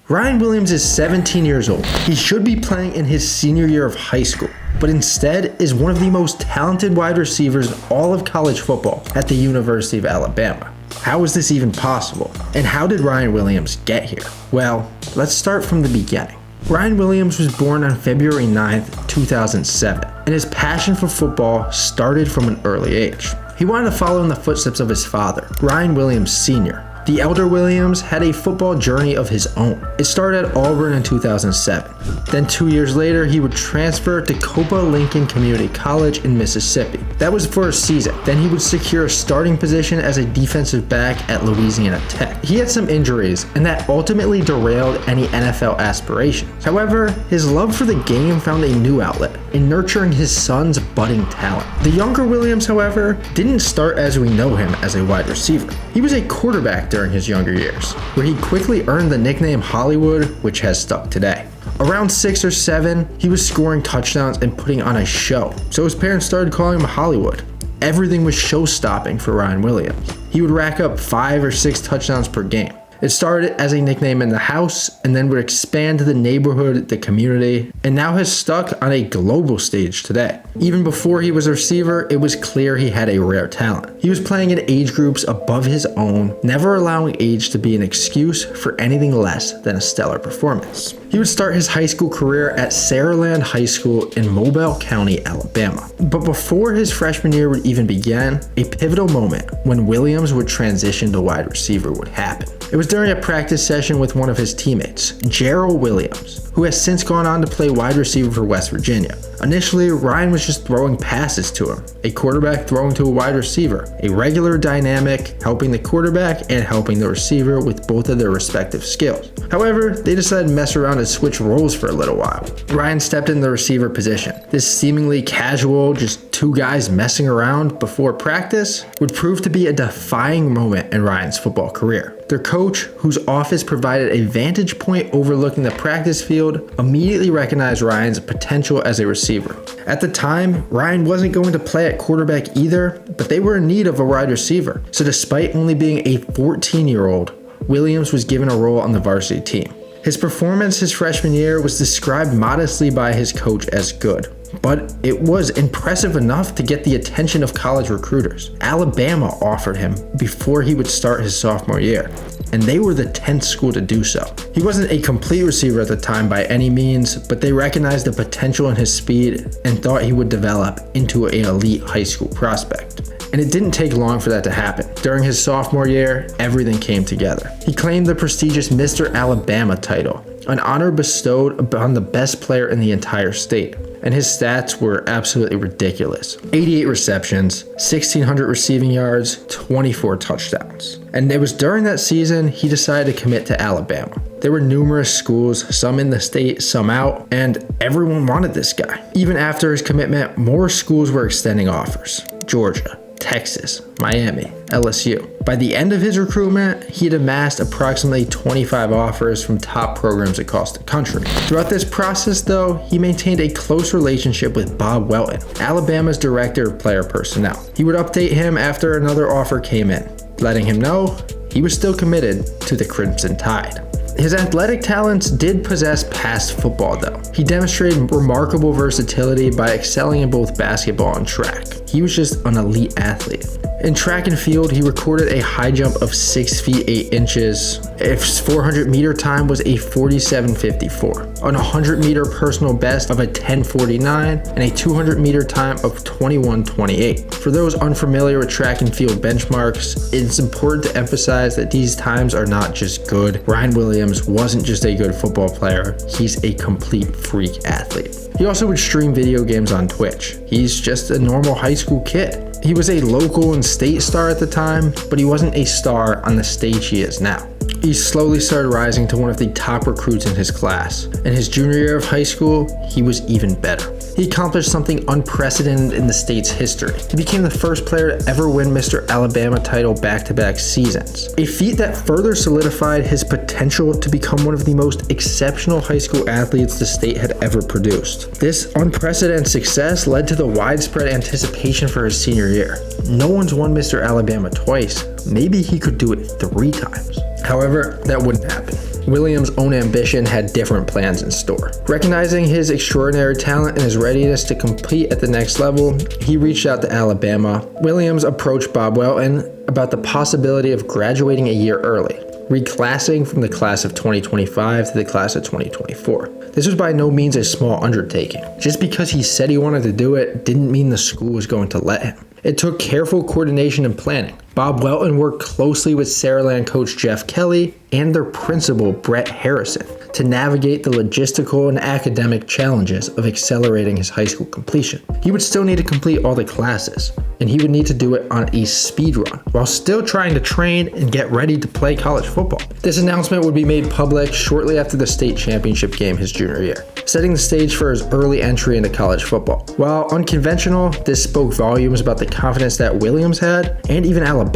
Ryan Williams is 17 years old. He should be playing in his senior year of high school, but instead is one of the most talented wide receivers in all of college football at the University of Alabama. How is this even possible? And how did Ryan Williams get here? Well, let's start from the beginning. Ryan Williams was born on February 9th, 2007, and his passion for football started from an early age. He wanted to follow in the footsteps of his father, Ryan Williams Sr. The elder Williams had a football journey of his own. It started at Auburn in 2007. Then 2 years later, he would transfer to Copa Lincoln Community College in Mississippi. That was for a season. Then he would secure a starting position as a defensive back at Louisiana Tech. He had some injuries, and that ultimately derailed any NFL aspirations. However, his love for the game found a new outlet in nurturing his son's budding talent. The younger Williams, however, didn't start as we know him as a wide receiver. He was a quarterback during his younger years, where he quickly earned the nickname Hollywood, which has stuck today. Around 6 or 7, he was scoring touchdowns and putting on a show, so his parents started calling him Hollywood. Everything was show-stopping for Ryan Williams. He would rack up 5 or 6 touchdowns per game. It started as a nickname in the house and then would expand to the neighborhood, the community, and now has stuck on a global stage today. Even before he was a receiver, it was clear he had a rare talent. He was playing in age groups above his own, never allowing age to be an excuse for anything less than a stellar performance. He would start his high school career at Saraland High School in Mobile County, Alabama. But before his freshman year would even begin, a pivotal moment when Williams would transition to wide receiver would happen. It was during a practice session with one of his teammates, Gerald Williams, who has since gone on to play wide receiver for West Virginia. Initially, Ryan was just throwing passes to him, a quarterback throwing to a wide receiver, a regular dynamic helping the quarterback and helping the receiver with both of their respective skills. However, they decided to mess around and switch roles for a little while. Ryan stepped in the receiver position. This seemingly casual, just two guys messing around before practice, would prove to be a defining moment in Ryan's football career. Their coach, whose office provided a vantage point overlooking the practice field, immediately recognized Ryan's potential as a receiver. At the time, Ryan wasn't going to play at quarterback either, but they were in need of a wide receiver. So despite only being a 14-year-old, Williams was given a role on the varsity team. His performance his freshman year was described modestly by his coach as good, but it was impressive enough to get the attention of college recruiters. Alabama offered him before he would start his sophomore year, and they were the 10th school to do so. He wasn't a complete receiver at the time by any means, but they recognized the potential in his speed and thought he would develop into an elite high school prospect. And it didn't take long for that to happen. During his sophomore year, everything came together. He claimed the prestigious Mr. Alabama title, an honor bestowed upon the best player in the entire state. And his stats were absolutely ridiculous. 88 receptions, 1,600 receiving yards, 24 touchdowns. And it was during that season he decided to commit to Alabama. There were numerous schools, some in the state, some out, and everyone wanted this guy. Even after his commitment, more schools were extending offers. Georgia, Texas, Miami, LSU. By the end of his recruitment, he had amassed approximately 25 offers from top programs across the country. Throughout this process, though, he maintained a close relationship with Bob Welton, Alabama's director of player personnel. He would update him after another offer came in, letting him know he was still committed to the Crimson Tide. His athletic talents did possess past football though. He demonstrated remarkable versatility by excelling in both basketball and track. He was just an elite athlete. In track and field, he recorded a high jump of 6 feet 8 inches. His 400 meter time was a 47.54, an 100 meter personal best of a 10.49, and a 200 meter time of 21.28. For those unfamiliar with track and field benchmarks, it's important to emphasize that these times are not just good. Ryan Williams wasn't just a good football player, he's a complete freak athlete. He also would stream video games on Twitch. He's just a normal high school kid. He was a local and state star at the time, but he wasn't a star on the stage he is now. He slowly started rising to one of the top recruits in his class. In his junior year of high school, he was even better. He accomplished something unprecedented in the state's history. He became the first player to ever win Mr. Alabama title back-to-back seasons, a feat that further solidified his potential to become one of the most exceptional high school athletes the state had ever produced. This unprecedented success led to the widespread anticipation for his senior year. No one's won Mr. Alabama twice. Maybe he could do it 3 times. However, that wouldn't happen. Williams' own ambition had different plans in store. Recognizing his extraordinary talent and his readiness to compete at the next level, he reached out to Alabama. Williams approached Bob Welton about the possibility of graduating a year early, reclassing from the class of 2025 to the class of 2024. This was by no means a small undertaking. Just because he said he wanted to do it didn't mean the school was going to let him. It took careful coordination and planning. Bob Welton worked closely with Saraland coach Jeff Kelly and their principal Brett Harrison to navigate the logistical and academic challenges of accelerating his high school completion. He would still need to complete all the classes, and he would need to do it on a speed run while still trying to train and get ready to play college football. This announcement would be made public shortly after the state championship game his junior year, setting the stage for his early entry into college football. While unconventional, this spoke volumes about the confidence that Williams had, and even Alabama.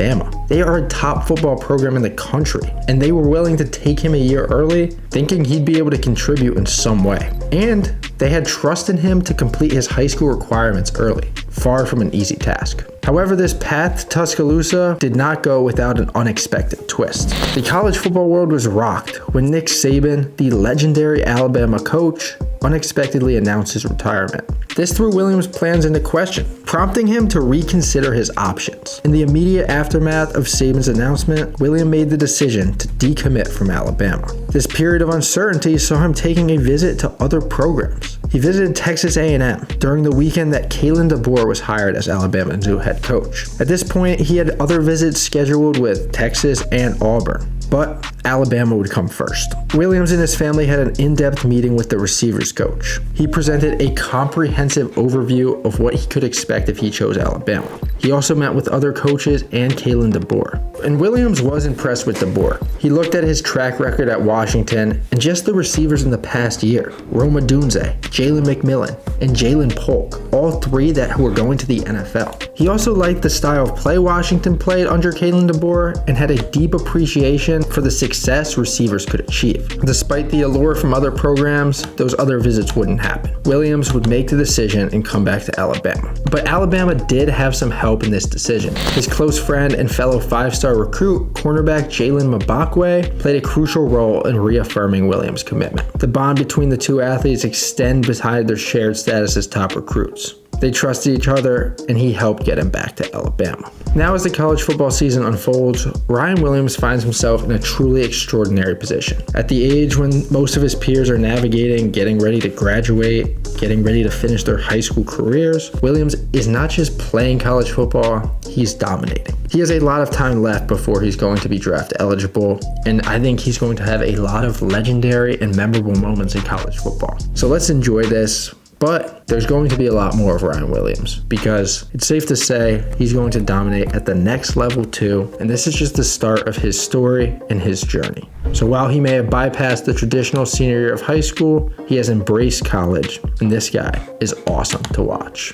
They are a top football program in the country, and they were willing to take him a year early, thinking he'd be able to contribute in some way. And they had trust in him to complete his high school requirements early, far from an easy task. However, this path to Tuscaloosa did not go without an unexpected twist. The college football world was rocked when Nick Saban, the legendary Alabama coach, unexpectedly announced his retirement. This threw Williams' plans into question, prompting him to reconsider his options. In the immediate aftermath of Saban's announcement, William made the decision to decommit from Alabama. This period of uncertainty saw him taking a visit to other programs. He visited Texas A&M during the weekend that Kalen DeBoer was hired as Alabama's new head coach. At this point, he had other visits scheduled with Texas and Auburn, but Alabama would come first. Williams and his family had an in-depth meeting with the receivers coach. He presented a comprehensive overview of what he could expect if he chose Alabama. He also met with other coaches and Kalen DeBoer. And Williams was impressed with DeBoer. He looked at his track record at Washington and just the receivers in the past year, Roma Dunze, Jalen McMillan, and Jalen Polk, all three that were going to the NFL. He also liked the style of play Washington played under Kalen DeBoer and had a deep appreciation for the success receivers could achieve. Despite the allure from other programs, those other visits wouldn't happen. Williams would make the decision and come back to Alabama. But Alabama did have some help in this decision. His close friend and fellow five-star recruit, cornerback Jalen Mbakwe, played a crucial role in reaffirming Williams' commitment. The bond between the two athletes extended behind their shared status as top recruits. They trusted each other, and he helped get him back to Alabama. Now as the college football season unfolds, Ryan Williams finds himself in a truly extraordinary position. At the age when most of his peers are navigating, getting ready to graduate, getting ready to finish their high school careers, Williams is not just playing college football, he's dominating. He has a lot of time left before he's going to be draft eligible, and I think he's going to have a lot of legendary and memorable moments in college football. So let's enjoy this. But there's going to be a lot more of Ryan Williams because it's safe to say he's going to dominate at the next level too, and this is just the start of his story and his journey. So while he may have bypassed the traditional senior year of high school, he has embraced college, and this guy is awesome to watch.